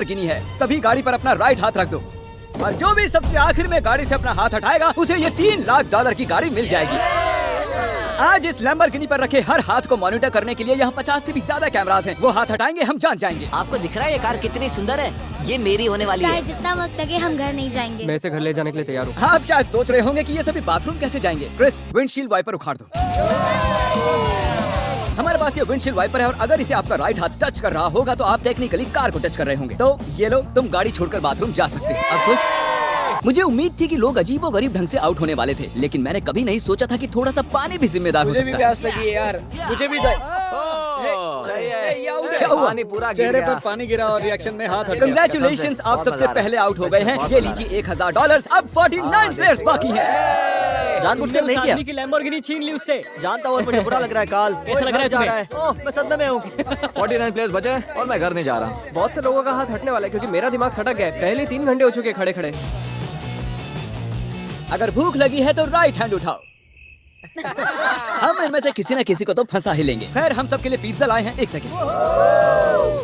गिनी है। सभी गाड़ी पर अपना राइट हाथ रख दो और जो भी सबसे आखिर में गाड़ी से अपना हाथ हटाएगा उसे ये $3 लाख की गाड़ी मिल जाएगी। आज इस लैम्बोर्गिनी पर रखे हर हाथ को मॉनिटर करने के लिए यहाँ 50 से भी ज्यादा कैमरास हैं। वो हाथ हटाएंगे हम जान जाएंगे। आपको दिख रहा है ये कार कितनी सुंदर है? ये मेरी होने वाली है। चाहे जितना वक्त लगे हम घर नहीं जाएंगे। मैं इसे घर ले जाने के लिए तैयार हूँ। आप शायद सोच रहे होंगे कि ये सभी बाथरूम कैसे जाएंगे। क्रिस, विंडशील्ड वाइपर उखाड़ दो। हमारे पास ये विंडशील्ड वाइपर है और अगर इसे आपका राइट हाथ टच कर रहा होगा तो आप टेक्निकली कार को टच कर रहे होंगे। तो ये लो, तुम गाड़ी छोड़कर बाथरूम जा सकते हो। अब खुश? मुझे उम्मीद थी कि लोग अजीबोगरीब ढंग से आउट होने वाले थे, लेकिन मैंने कभी नहीं सोचा था कि थोड़ा सा पानी भी जिम्मेदार हो सकता है। मुझे भी प्यास लगी है यार, मुझे भी पानी पूरा चेहरे पर पानी गिरा और रिएक्शन में हाथ हट गया। कंग्रेचुलेशंस, आप सबसे पहले आउट हो गए हैं। ये लीजिए $1000। अब 49 प्लेयर्स बाकी हैं। जानबूझकर नहीं किया। की लैम्बोर्गिनी छीन ली उससे। जानता हूँ, मुझे बुरा लग रहा है। काल कैसा लग रहा है तुम्हें? ओह, मैं सदमे में हूँ। 49 प्लेयर्स बचे हैं और मैं घर नहीं जा रहा। बहुत से लोगों का हाथ हटने वाला है क्योंकि मेरा दिमाग सटक गया है। पहले 3 घंटे हो चुके खड़े खड़े। अगर भूख लगी है तो राइट हैंड उठाओ। हम इनमें से किसी न किसी को तो फंसा ही लेंगे। खैर, हम सबके लिए पिज्जा लाए हैं। 1 सेकंड।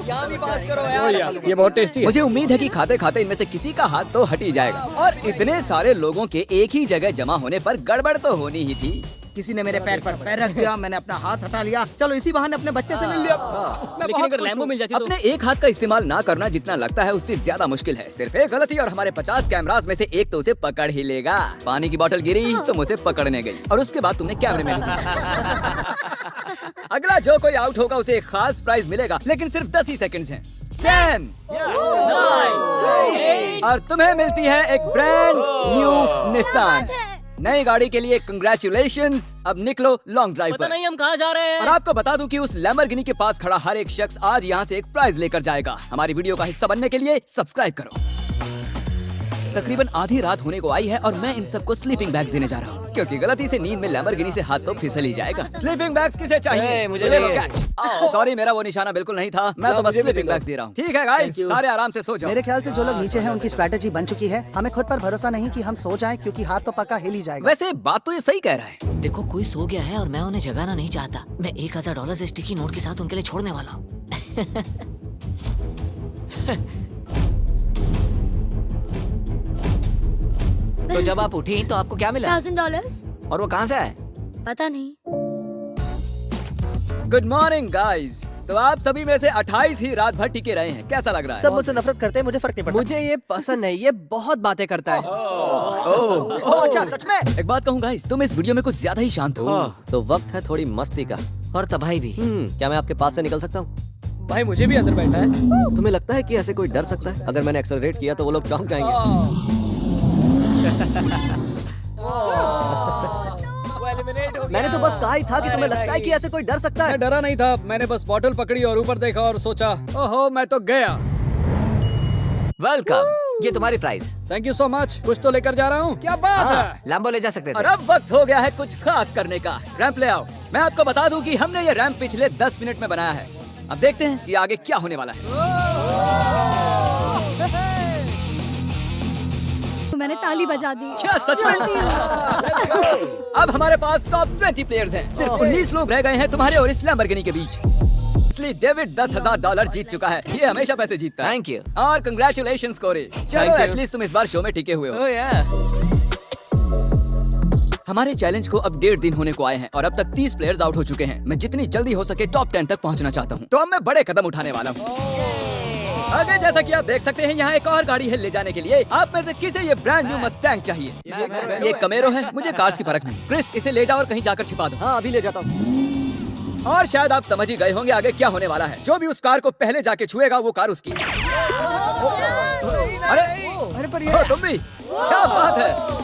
यहाँ भी पास करो यार, ये बहुत टेस्टी है। मुझे उम्मीद है कि खाते खाते इनमें से किसी का हाथ तो हट ही जाएगा। और इतने सारे लोगों के एक ही जगह जमा होने पर गड़बड़ तो होनी ही थी। किसी ने मेरे पैर पर पैर रख दिया, मैंने अपना हाथ हटा लिया। चलो इसी बहाने अपने बच्चे से मिल लिया। मैं लेकिन बहुत अगर खुश लैम्बो हूँ। मिल जाती तो अपने एक हाथ का इस्तेमाल ना करना जितना लगता है उससे ज्यादा मुश्किल है। सिर्फ एक गलती और हमारे 50 कैमरास में से एक तो उसे पकड़ ही लेगा। पानी की बोतल गिरी, तुम उसे पकड़ने गई और उसके बाद तुमने कैमरे में अगला जो कोई आउट होगा उसे एक खास प्राइज मिलेगा, लेकिन सिर्फ 10 ही सेकंड्स हैं। 10 और तुम्हें मिलती है एक ब्रांड न्यू निसान। नई गाड़ी के लिए कंग्रेचुलेशंस। अब निकलो लॉन्ग ड्राइव पता पर। नहीं हम कहाँ जा रहे और हैं। आपको बता दूं कि उस लैम्बोर्गिनी के पास खड़ा हर एक शख्स आज यहाँ से एक प्राइज लेकर जाएगा। हमारी वीडियो का हिस्सा बनने के लिए सब्सक्राइब करो। तकरीबन आधी रात होने को आई है और मैं इन सबको स्लीपिंग बैग्स देने जा रहा हूँ, क्योंकि गलती से नींद में लैम्बोर्गिनी से हाथ तो फिसल ही जाएगा। स्लीपिंग बैग्स किसे चाहिए? मुझे चाहिए। सॉरी, मेरा वो निशाना बिल्कुल नहीं था। मैं तो बस स्लीपिंग बैग्स दे रहा हूँ। ठीक है गाइस, सारे आराम से सो जाओ। मेरे ख्याल से जो लोग नीचे हैं उनकी स्ट्रेटेजी बन चुकी है। हमें खुद पर भरोसा नहीं कि हम सो जाएं, क्योंकि हाथ तो पक्का हिल ही जाएगा। वैसे बात तो ये सही कह रहा है। देखो, कोई सो गया है और मैं उन्हें जगाना नहीं चाहता। मैं $1000 से स्टिकी नोट के साथ उनके लिए छोड़ने वाला हूँ। तो जब आप उठी तो आपको क्या मिला? $1000। और वो कहाँ से आए? पता नहीं। Good morning guys. तो आप सभी में से 28 ही रात भर टिके रहे हैं। कैसा लग रहा है? सब मुझसे नफरत करते हैं, मुझे फर्क नहीं पड़ता। मुझे ये पसंद है, ये बहुत बातें करता है। ओह, अच्छा, सच में? एक बात कहूँ गाइस, तुम इस वीडियो में कुछ ज्यादा ही शांत हो। तो वक्त है थोड़ी मस्ती का। और तबाही भी। क्या मैं आपके पास से निकल सकता हूँ? भाई मुझे भी अंदर बैठा है। तुम्हें लगता है कि ऐसे कोई डर सकता है? अगर मैंने एक्सेलरेट किया तो वो लोग चौंक जाएंगे। मैंने तो बस कहा ही था कि तुम्हें लगता है कि ऐसे कोई डर सकता है। मैं डरा नहीं था, मैंने बस बॉटल पकड़ी और ऊपर देखा और सोचा, ओहो मैं तो गया। वेलकम, ये तुम्हारी price. Thank you so much. कुछ तो लेकर जा रहा हूँ। क्या बात है? लैम्बो ले जा सकते और थे। अब वक्त हो गया है कुछ खास करने का। रैंप ले आओ। मैं आपको बता दूं कि हमने ये रैंप पिछले 10 मिनट में बनाया है। अब देखते हैं कि आगे क्या होने वाला है। मैंने ताली बजा दी। क्या सच में? अब हमारे पास टॉप 20 प्लेयर्स हैं। सिर्फ 19 लोग रह गए हैं तुम्हारे और इस लैम्बोर्गिनी के बीच। इसलिए डेविड $10,000 जीत चुका है। ये हमेशा पैसे जीतता है। Thank you. और कंग्रेचुलेशंस कोरी। चलो, एटलीस्ट तुम इस बार शो में टिके हुए हो। हमारे चैलेंज को अब 1.5 दिन होने को आए हैं और अब तक 30 प्लेयर्स आउट हो चुके हैं। मैं जितनी जल्दी हो सके टॉप 10 तक पहुंचना चाहता हूं। तो अब मैं बड़े कदम उठाने वाला हूं। आगे जैसा कि आप देख सकते हैं, यहाँ एक और गाड़ी है ले जाने के लिए। आप में से किसे ये ब्रांड न्यू मस्टैंग चाहिए? ये कमेरो है, मुझे कार्स की फर्क नहीं। क्रिस, इसे ले जाओ और कहीं जाकर छिपा दो। हाँ, अभी ले जाता हूँ। और शायद आप समझ ही गए होंगे आगे क्या होने वाला है। जो भी उस कार को पहले जाके छुएगा वो कार उसकी। अरे पर ये तुम भी, क्या बात है?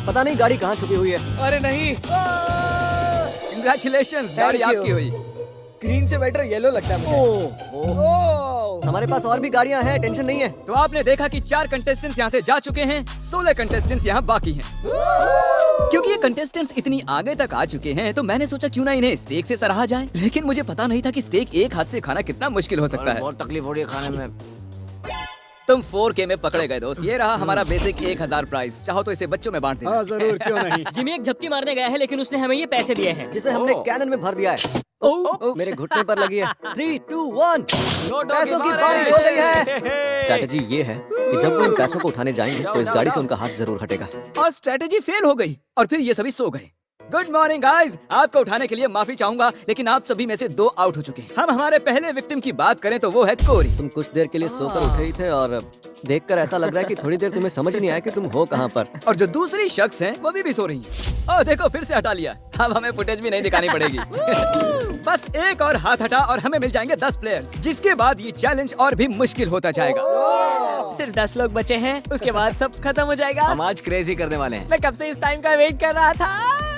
पता नहीं गाड़ी कहाँ छुपी हुई है। अरे नहीं, कंग्रेचुलेशंस, गाड़ी Thank you. आपकी हुई। ग्रीन से बेटर येलो लगता है मुझे। हमारे पास और भी गाड़ियाँ हैं, टेंशन नहीं है। तो आपने देखा कि 4 कंटेस्टेंट्स यहाँ से जा चुके हैं, 16 कंटेस्टेंट्स यहाँ बाकी हैं। क्योंकि ये कंटेस्टेंट्स इतनी आगे तक आ चुके हैं तो मैंने सोचा क्यों ना इन्हें स्टेक से सराहा जाए। लेकिन मुझे पता नहीं था कि स्टेक एक हाथ से खाना कितना मुश्किल हो सकता है। बहुत तकलीफ हो रही है खाने में। तुम 4K में पकड़े गए दोस्त। ये रहा हमारा बेसिक 1000 प्राइस। चाहो तो इसे बच्चों में बांट देना। हाँ जरूर, क्यों नहीं। जिमी एक झपकी मारने गया है लेकिन उसने हमें ये पैसे दिए हैं। जिसे हमने कैनन में भर दिया है। मेरे घुटने पर लगी है। 3, 2, 1 पैसों की बारिश हो गई है। स्ट्रैटेजी ये है कि जब वो इन पैसों को उठाने जाएंगे तो इस गाड़ी से उनका हाथ जरूर हटेगा। और स्ट्रेटेजी फेल हो गई और फिर ये सभी सो गए। गुड मॉर्निंग गाइस, आपको उठाने के लिए माफी चाहूंगा लेकिन आप सभी में से 2 आउट हो चुके हैं। हम हमारे पहले विक्टिम की बात करें तो वो है कोरी। तुम कुछ देर के लिए सोकर उठे ही थे और देखकर ऐसा लग रहा है कि थोड़ी देर तुम्हें समझ ही नहीं आया कि तुम हो कहाँ पर। और जो दूसरी शख्स हैं वो भी सो रही हैं। ओह देखो, फिर से हटा लिया। अब हमें फुटेज भी नहीं दिखानी पड़ेगी। बस एक और हाथ हटा और हमें मिल जाएंगे 10 प्लेयर्स, जिसके बाद ये चैलेंज और भी मुश्किल होता जाएगा। सिर्फ 10 लोग बचे हैं, उसके बाद सब खत्म हो जाएगा। हम आज क्रेजी करने वाले हैं। मैं कब से इस टाइम का वेट कर रहा था।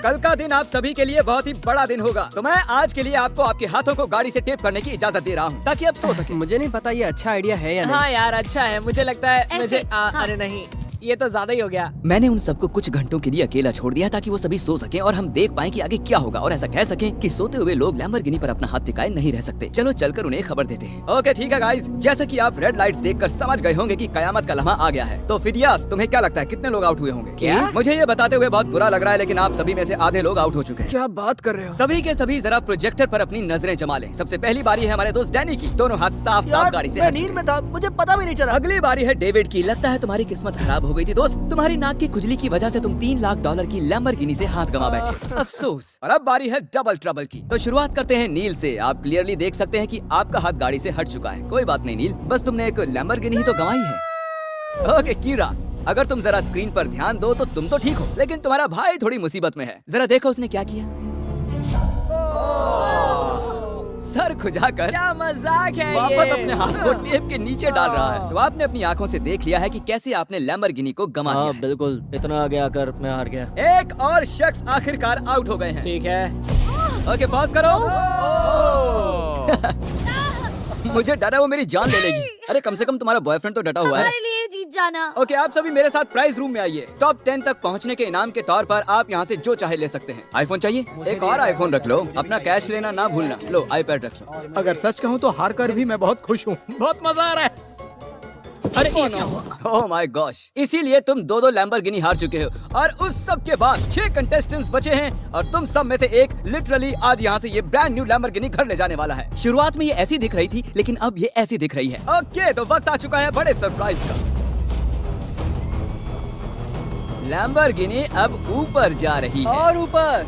कल का दिन आप सभी के लिए बहुत ही बड़ा दिन होगा, तो मैं आज के लिए आपको आपके हाथों को गाड़ी से टेप करने की इजाजत दे रहा हूँ ताकि आप सो सकें। मुझे नहीं पता ये अच्छा आइडिया है या नहीं। हाँ यार अच्छा है, मुझे लगता है ऐसे, मुझे हाँ। अरे नहीं, ये तो ज्यादा ही हो गया। मैंने उन सबको कुछ घंटों के लिए अकेला छोड़ दिया ताकि वो सभी सो सकें और हम देख पाएं कि आगे क्या होगा और ऐसा कह सकें कि सोते हुए लोग लैम्बोर्गिनी पर अपना हाथ टिकाए नहीं रह सकते। चलो चलकर उन्हें खबर देते हैं। ओके ठीक है गाइस, जैसा कि आप रेड लाइट्स देखकर समझ गए होंगे कि कयामत का लम्हा आ गया है। तो फिदियास, तुम्हें क्या लगता है कितने लोग आउट हुए होंगे? क्या? मुझे ये बताते हुए बहुत बुरा लग रहा है लेकिन आप सभी में से आधे लोग आउट हो चुके हैं। क्या बात कर रहे हो? सभी के सभी जरा प्रोजेक्टर पर अपनी नजरें जमा लें। सबसे पहली बारी है हमारे दोस्त डैनी की। दोनों हाथ साफ साफ गाड़ी से हट चुके हैं। में था, मुझे पता भी नहीं चला। अगली बारी है डेविड की। लगता है तुम्हारी किस्मत खराब हो गई थी दोस्त। तुम्हारी नाक की खुजली की वजह से तुम $3 लाख की लैम्बोर्गिनी से हाथ गंवा बैठे। अफसोस। और अब बारी है डबल ट्रबल की। तो शुरुआत करते हैं नील से। आप क्लियरली देख सकते हैं कि आपका हाथ गाड़ी से हट चुका है। कोई बात नहीं नील, बस तुमने एक लैम्बोर्गिनी ही तो गंवाई है। ओके कीरा, अगर तुम जरा स्क्रीन पर ध्यान दो तो तुम तो ठीक हो, लेकिन तुम्हारा भाई थोड़ी मुसीबत में है। जरा देखो उसने क्या किया। सर खुजाकर क्या मजाक है वापस ये। अपने हाथ को टेप के नीचे डाल रहा है। तो आपने अपनी आंखों से देख लिया है कि कैसे आपने लैम्बोर्गिनी को गंवा दिया है। बिल्कुल, इतना आगे आकर मैं हार गया। एक और शख्स आखिरकार आउट हो गए हैं। ठीक है। ओके पॉज करो। मुझे डर है वो मेरी जान ले लेगी। अरे कम से कम तुम्हारा बॉयफ्रेंड तो डटा हुआ है। हमारे लिए जीत जाना। ओके आप सभी मेरे साथ प्राइज रूम में आइए। टॉप 10 तक पहुंचने के इनाम के तौर पर आप यहां से जो चाहे ले सकते हैं। आईफोन चाहिए? एक और आईफोन रख लो। अपना कैश लेना ना भूलना। लो आईपैड रख लो। अगर सच कहूँ तो हार कर भी मैं बहुत खुश हूँ। बहुत मजा आ रहा है। अरे ओह माय गॉश, इसीलिए तुम 2 लैम्बोर्गिनी हार चुके हो और उस सब के बाद 6 कंटेस्टेंट्स बचे हैं और तुम सब में से एक लिटरली आज यहाँ से ये ब्रांड न्यू लैम्बोर्गिनी घर ले जाने वाला है। शुरुआत में ये ऐसी दिख रही थी लेकिन अब ये ऐसी दिख रही है। ओके तो वक्त आ चुका है बड़े सरप्राइज का। लैम्बोर्गिनी अब ऊपर जा रही है। और ऊपर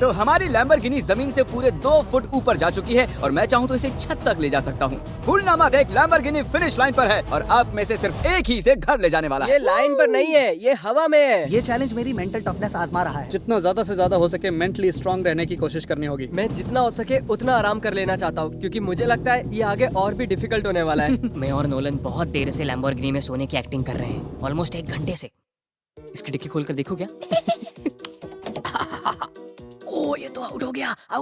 तो हमारी लैम्बोर्गिनी जमीन से पूरे 2 फुट ऊपर जा चुकी है और मैं चाहूँ तो इसे छत तक ले जा सकता हूँ। हुलनामा देख, लैम्बोर्गिनी फिनिश लाइन पर है और आप में से सिर्फ एक ही इसे घर ले जाने वाला है। ये लाइन पर नहीं है, ये हवा में है। ये चैलेंज मेरी मेंटल टफनेस आजमा रहा है। जितना ज्यादा से ज्यादा हो सके मेंटली स्ट्रांग रहने की कोशिश करनी होगी। मैं जितना हो सके उतना आराम कर लेना चाहता हूँ क्योंकि मुझे लगता है ये आगे और भी डिफिकल्ट होने वाला है। मैं और नोलन बहुत देर से लैम्बोर्गिनी में सोने की एक्टिंग कर रहे हैं, ऑलमोस्ट 1 घंटे से। इसकी डिक्की खोल कर देखो क्या? ओ ये तो आउट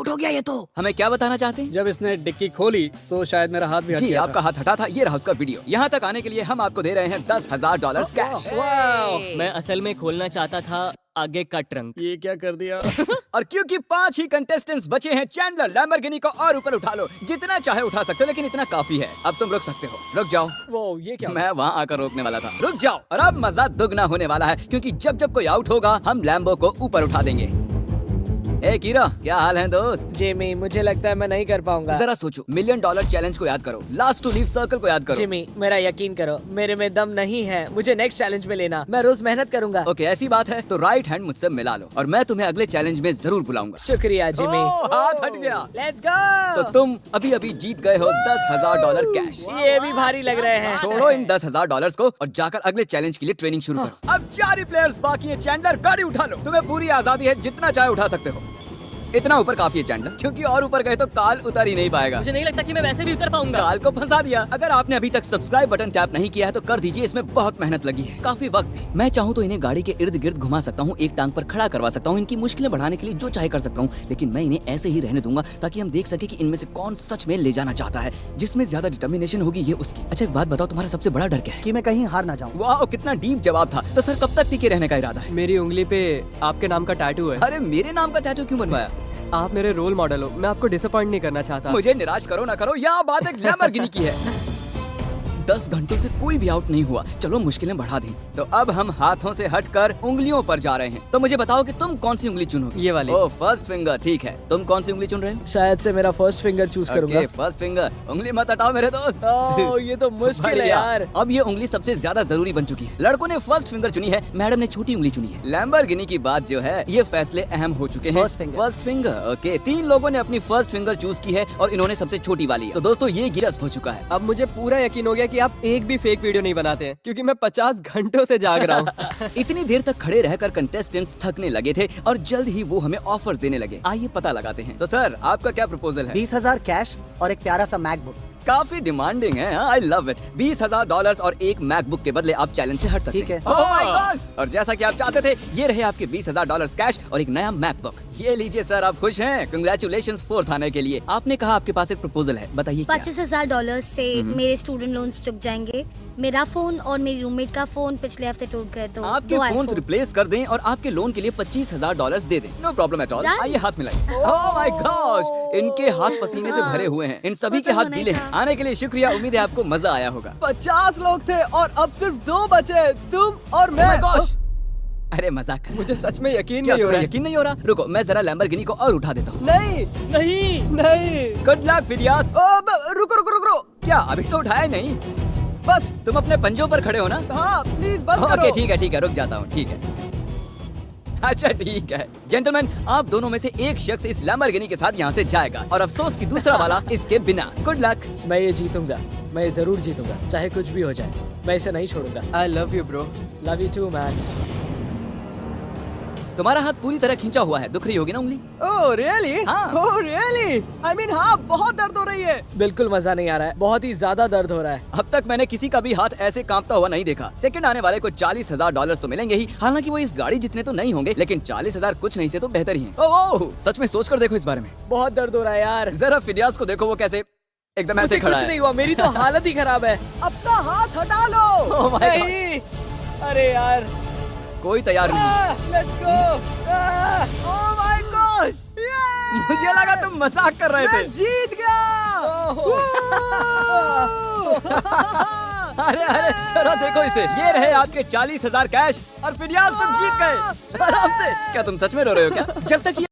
हो गया ये तो। हमें क्या बताना चाहते हैं? जब इसने डिक्की खोली तो शायद मेरा हाथ भी हट जी गया आपका हाथ हटा था। ये रहा उसका वीडियो। यहाँ तक आने के लिए हम आपको दे रहे हैं $10,000 कैश। मैं असल में खोलना चाहता था आगे का ट्रंक। ये क्या कर दिया? और क्योंकि 5 ही कंटेस्टेंट्स बचे हैं, चैंडलर लैम्बोर्गिनी को और ऊपर उठा लो। जितना चाहे उठा सकते हो लेकिन इतना काफी है। अब तुम रुक सकते हो। रुक जाओ। वो ये क्या? मैं वहाँ आकर रोकने वाला था। रुक जाओ। और अब मजा दुगना होने वाला है क्योंकि जब जब कोई आउट होगा हम लैम्बो को ऊपर उठा देंगे। ए कीरा, क्या हाल है दोस्त? जिमी मुझे लगता है मैं नहीं कर पाऊंगा। जरा सोचो, $1 मिलियन चैलेंज को याद करो, लास्ट टू लीव सर्कल को याद करो। जिमी मेरा यकीन करो, मेरे में दम नहीं है। मुझे नेक्स्ट चैलेंज में लेना, मैं रोज मेहनत करूंगा। ओके ऐसी बात है तो राइट हैंड मुझसे मिला लो और मैं तुम्हें अगले चैलेंज में जरूर बुलाऊंगा। शुक्रिया जिमी। हाथ हट गया। Let's go. तो तुम अभी अभी जीत गए हो $10,000 कैश। ये भी भारी लग रहे हैं। छोड़ो इन $10,000 को और जाकर अगले चैलेंज के लिए ट्रेनिंग शुरू करो। अब 4 ही प्लेयर्स बाकी हैं। चैंडलर गाड़ी उठा लो, तुम्हें पूरी आजादी है, जितना चाहे उठा सकते हो। इतना ऊपर काफी है चैंडलर, क्योंकि और ऊपर गए तो काल उतर ही नहीं पाएगा। मुझे नहीं लगता कि मैं वैसे भी उतर पाऊंगा। काल को फंसा दिया। अगर आपने अभी तक सब्सक्राइब बटन टैप नहीं किया है तो कर दीजिए, इसमें बहुत मेहनत लगी है, काफी वक्त भी। मैं चाहूँ तो इन्हें गाड़ी के इर्द गिर्द घुमा सकता हूँ, एक टांग पर खड़ा करवा सकता हूँ, इनकी मुश्किलें बढ़ाने के लिए जो चाहे कर सकता हूँ, लेकिन मैं इन्हें ऐसे ही रहने दूंगा ताकि हम देख सके कि इनमें से कौन सच में ले जाना चाहता है। जिसमें ज्यादा डिटर्मिनेशन होगी ये उसकी। अच्छा एक बात बताओ, तुम्हारा सबसे बड़ा डर क्या है? कि मैं कहीं हार ना जाऊं। वाह कितना डीप जवाब था। तो सर कब तक टिके रहने का इरादा है? मेरी उंगली पे आपके नाम का टैटू है। अरे मेरे नाम का टैटू क्यों बनवाया? आप मेरे रोल मॉडल हो, मैं आपको डिसअपॉइंट नहीं करना चाहता। मुझे निराश करो ना करो, यहाँ बात एक लैम्बोर्गिनी की है। 10 घंटों से कोई भी आउट नहीं हुआ। चलो मुश्किलें बढ़ा दें। तो अब हम हाथों से हटकर उंगलियों पर जा रहे हैं। तो मुझे बताओ कि तुम कौन सी उंगली चुनोगे? ये वाली। ओह फर्स्ट फिंगर, ठीक है। तुम कौन सी उंगली चुन रहे हो? शायद से मेरा फर्स्ट फिंगर चूज करूंगा। First finger. उंगली मत हटाओ मेरे दोस्त। ओह, ये तो मुश्किल है बढ़िया। यार। अब ये उंगली सबसे ज्यादा जरूरी बन चुकी है। लड़कों ने फर्स्ट फिंगर चुनी है, मैडम ने छोटी उंगली चुनी है। लैम्बोर्गिनी की बात जो है, ये फैसले अहम हो चुके हैं। First finger। First finger, okay. 3 लोगों ने अपनी फर्स्ट फिंगर चूज की है और इन्होंने सबसे छोटी वाली है। तो दोस्तों ये दिलचस्प हो चुका है। अब मुझे पूरा यकीन हो गया कि आप एक भी फेक वीडियो नहीं बनाते हैं, क्योंकि मैं 50 घंटों से जाग रहा हूँ। इतनी देर तक खड़े रहकर कंटेस्टेंट्स थकने लगे थे और जल्द ही वो हमें ऑफर्स देने लगे। आइए पता लगाते हैं। तो सर आपका क्या प्रपोजल है? 20,000 कैश और एक प्यारा सा मैकबुक। काफी डिमांडिंग है। I love it. $20,000 और एक मैकबुक के बदले आप चैलेंज से हट सकते ठीक है। हैं। Oh my gosh! और जैसा कि आप चाहते थे, ये रहे आपके $20,000 कैश और एक नया मैकबुक। ये लीजिए सर, आप खुश हैं? कंग्रेचुलेशंस 4th आने के लिए। आपने कहा आपके पास एक प्रपोजल है, बताइए क्या? $25,000 से मेरे स्टूडेंट लोन्स चुक जाएंगे। मेरा फोन और मेरी रूममेट का फोन पिछले हफ्ते टूट गए, तो आपके 2 फोन iPhone। रिप्लेस कर दें और आपके लोन के लिए $25,000 दे दें। No problem at all. Done? आइए हाथ मिलाइए। Oh my gosh! इनके हाथ पसीने से भरे हुए हैं। इन सभी के वो तो हाथ होना गीले ही हैं। था। आने के लिए शुक्रिया। उम्मीद है आपको मजा आया होगा। 50 लोग थे और अब सिर्फ 2 बचे, तुम और Oh मैं। my gosh! अरे मजाक कर। मुझे सच में यकीन क्या नहीं हो तुम्हें रहा है। यकीन नहीं हो रहा? रुको, मैं जरा लैम्बोर्गिनी को और उठा देता हूँ। नहीं नहीं नहीं। गुड लक फिलियास। रुको रुको रुको। क्या अभी तो उठाया ही नहीं? बस। तुम अपने पंजों पर खड़े हो ना? हाँ प्लीज बस ओके करो। ठीक है, रुक जाता हूँ। ठीक है, अच्छा ठीक है। जेंटलमैन, आप दोनों में से एक शख्स इस लैम्बोर्गिनी के साथ यहाँ से जाएगा और अफसोस की दूसरा वाला इसके बिना। Good luck. मैं ये जीतूंगा, मैं ये जरूर जीतूंगा, चाहे कुछ भी हो जाए। मैं इसे नहीं छोड़ूंगा। I love you bro. Love you too man. तुम्हारा हाथ पूरी तरह खींचा हुआ है, दुख रही होगी ना उंगली? Oh really? हाँ। Oh really? आई मीन हाँ, बहुत दर्द हो रही है। बिल्कुल मजा नहीं आ रहा है, बहुत ही ज्यादा दर्द हो रहा है। अब तक मैंने किसी का भी हाथ ऐसे कांपता हुआ नहीं देखा। सेकंड आने वाले को $40,000 तो मिलेंगे ही। हालांकि वो इस गाड़ी जितने तो नहीं होंगे, लेकिन 40,000 कुछ नहीं से तो बेहतर ही है। ओह सच में सोच कर देखो इस बारे में। बहुत दर्द हो रहा है यार। जरा फिलियास को देखो, वो कैसे एकदम ऐसे मुझे खड़ा कुछ है। नहीं हुआ, मेरी तो हालत ही खराब है। अपना हाथ हटा लो। Oh my God. नहीं, अरे यार। कोई तैयार नहीं। Let's go. Oh my gosh! मुझे लगा तुम मजाक कर रहे थे। जीत गया। अरे जरा देखो इसे। ये रहे आपके 40,000 कैश और फिलियास तुम जीत गए आराम से। क्या तुम सच में रो रहे हो क्या? जब तक ये